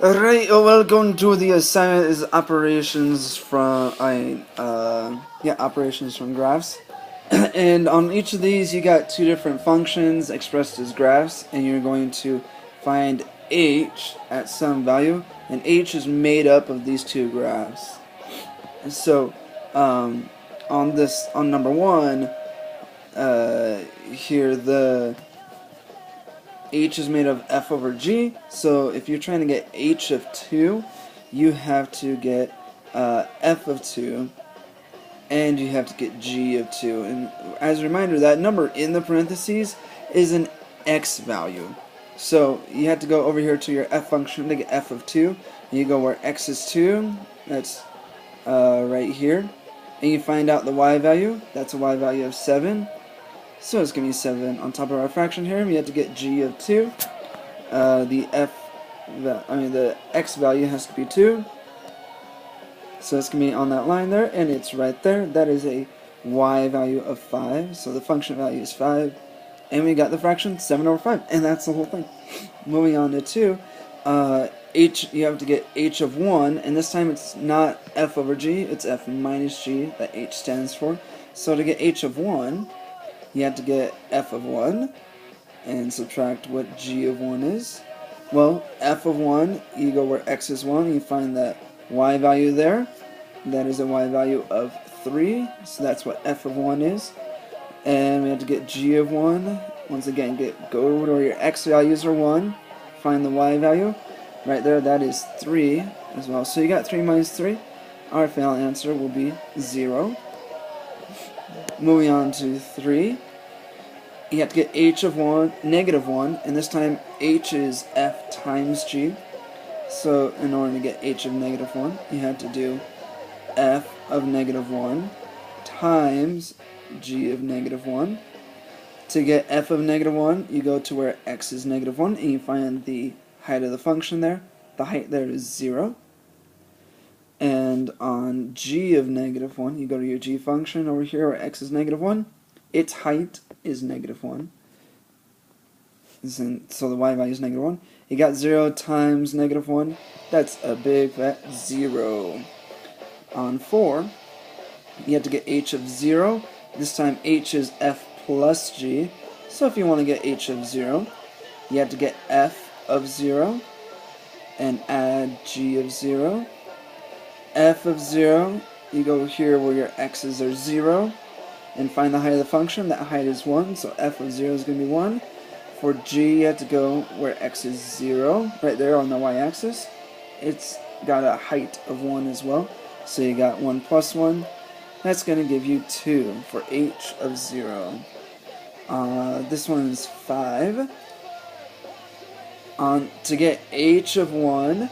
Alright, well, going to the assignment is operations from graphs. And on each of these, you got two different functions expressed as graphs, and you're going to find h at some value, and h is made up of these two graphs. And so, on number one, here the h is made of f over g, so if you're trying to get h of 2, you have to get f of 2, and you have to get g of 2. And as a reminder, that number in the parentheses is an x value. So you have to go over here to your f function to get f of 2, and you go where x is 2, that's right here, and you find out the y value, that's a y value of 7. So it's going to be 7 on top of our fraction here. We have to get g of 2. The x value has to be 2. So it's going to be on that line there, and it's right there. That is a y value of 5. So the function value is 5. And we got the fraction 7 over 5. And that's the whole thing. Moving on to 2. You have to get h of 1. And this time it's not f over g. It's f minus g that h stands for. So to get h of 1, you have to get f of 1 and subtract what g of 1 is. Well, f of 1, you go where x is 1, you find that y value there. That is a y value of 3, so that's what f of 1 is. And we have to get g of 1. Once again, go where your x values are 1, find the y value. Right there, that is 3 as well. So you got 3 minus 3. Our final answer will be 0. Moving on to 3, you have to get h of 1, negative 1, and this time h is f times g. So in order to get h of negative 1, you have to do f of negative 1 times g of negative 1. To get f of negative 1, you go to where x is negative 1, and you find the height of the function there. The height there is 0. And on g of negative 1, you go to your g function over here where x is negative 1. Its height is negative 1. So the y value is negative 1. You got 0 times negative 1. That's a big fat 0. On 4, you have to get h of 0. This time h is f plus g. So if you want to get h of 0, you have to get f of 0 and add g of 0. F of 0, you go here where your x's are 0 and find the height of the function. That height is 1, so f of 0 is going to be 1. For g, you have to go where x is 0, right there on the y-axis. It's got a height of 1 as well, so you got 1 plus 1. That's going to give you 2 for h of 0. This one is 5. To get h of 1,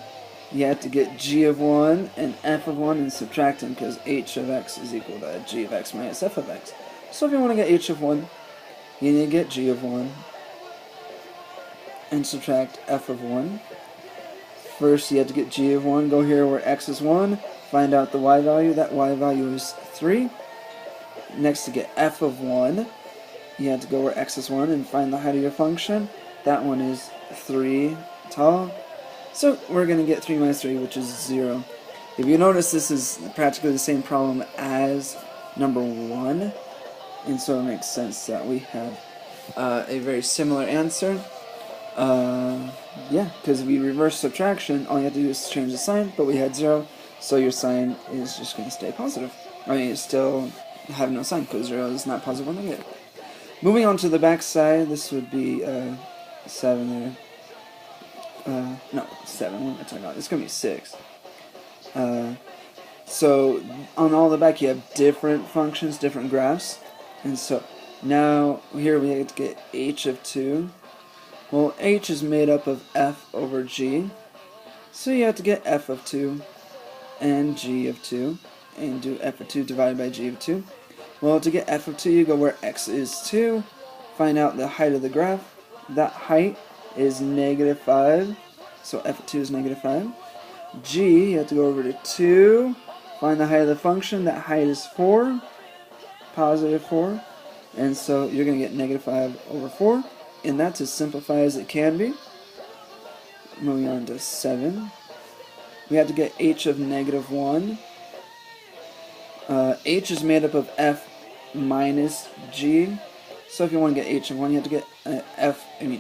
you have to get g of 1 and f of 1 and subtract them, because h of x is equal to g of x minus f of x. So if you want to get h of 1, you need to get g of 1 and subtract f of 1. First, you have to get g of 1, go here where x is 1, find out the y value. That y value is 3. Next, to get f of 1, you have to go where x is 1 and find the height of your function. That one is 3 tall. So we're going to get 3 minus 3, which is 0. If you notice, this is practically the same problem as number 1, and so it makes sense that we have a very similar answer. Yeah, because if we reverse subtraction, all you have to do is change the sign, but we had 0, so your sign is just going to stay positive. I mean, it still have no sign, because 0 is not positive or negative. Moving on to the back side, this would be 7 there. No, 7, what am I talking about? It's going to be 6. So, on all the back you have different functions, different graphs. And so, now, here we have to get h of 2. Well, h is made up of f over g. So you have to get f of 2 and g of 2. And do f of 2 divided by g of 2. Well, to get f of 2, you go where x is 2. Find out the height of the graph. That height is negative 5, so f of 2 is negative 5. G, you have to go over to 2, find the height of the function. That height is 4, positive 4, and so you're going to get negative 5 over 4, and that's as simplified as it can be. Moving on to 7. We have to get h of negative 1. H is made up of f minus g. So if you want to get h of 1, you have to get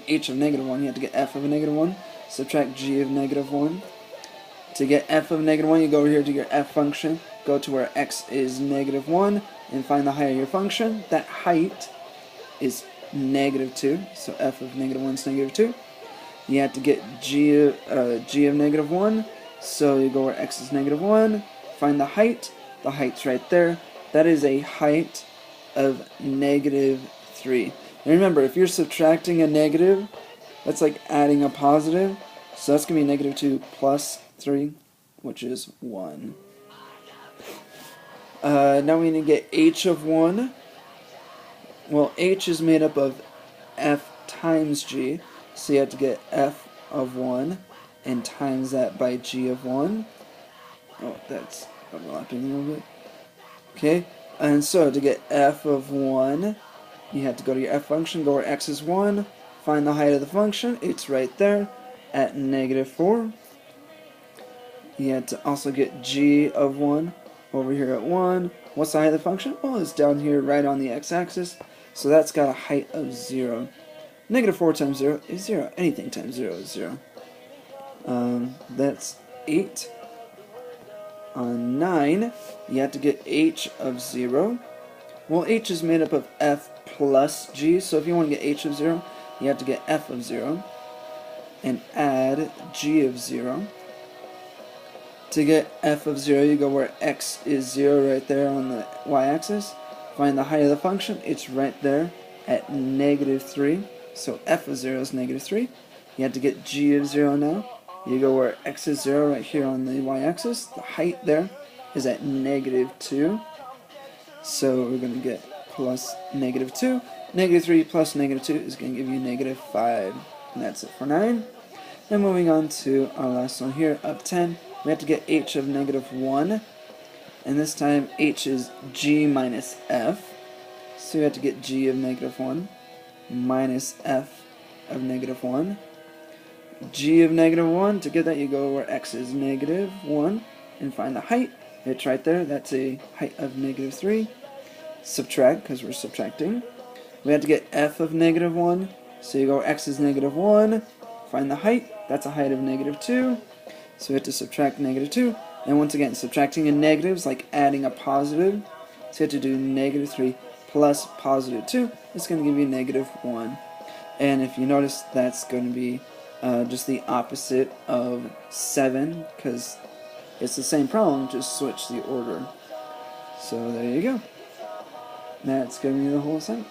h of negative 1, you have to get f of a negative 1. Subtract g of negative 1. To get f of negative 1, you go over here to your f function, go to where x is negative 1, and find the height of your function. That height is negative 2, so f of negative 1 is negative 2. You have to get g of negative 1, so you go where x is negative 1, find the height. The height's right there. That is a height of negative 3. And remember, if you're subtracting a negative, that's like adding a positive. So that's going to be negative 2 plus 3, which is 1. Now we need to get h of 1. Well, h is made up of f times g. So you have to get f of 1 and times that by g of 1. Oh, that's overlapping a little bit. Okay, and so to get f of 1, you have to go to your f function, go where x is 1, find the height of the function. It's right there at negative 4. You have to also get g of 1 over here at 1. What's the height of the function? Well, it's down here right on the x-axis, so that's got a height of 0. Negative 4 times 0 is 0. Anything times 0 is 0. That's 8. On 9, you have to get h of 0. Well, h is made up of f plus g, so if you want to get h of 0, you have to get f of 0 and add g of 0. To get f of 0, you go where x is 0 right there on the y-axis. Find the height of the function. It's right there at negative 3. So f of 0 is negative 3. You have to get g of 0 now. You go where x is 0 right here on the y-axis. The height there is at negative 2. So we're going to get plus negative 2. Negative 3 plus negative 2 is going to give you negative 5. And that's it for 9. Then moving on to our last one here, up 10. We have to get h of negative 1. And this time h is g minus f. So we have to get g of negative 1 minus f of negative 1. G of negative 1, to get that you go where x is negative 1 and find the height. It's right there. That's a height of negative 3. Subtract, because we're subtracting. We have to get f of negative 1. So you go where x is negative 1, find the height. That's a height of negative 2. So we have to subtract negative 2. And once again, subtracting in negatives, like adding a positive. So you have to do negative 3 plus positive 2. It's going to give you negative 1. And if you notice, that's going to be just the opposite of 7, because it's the same problem, just switch the order. So there you go. That's going to be the whole assignment.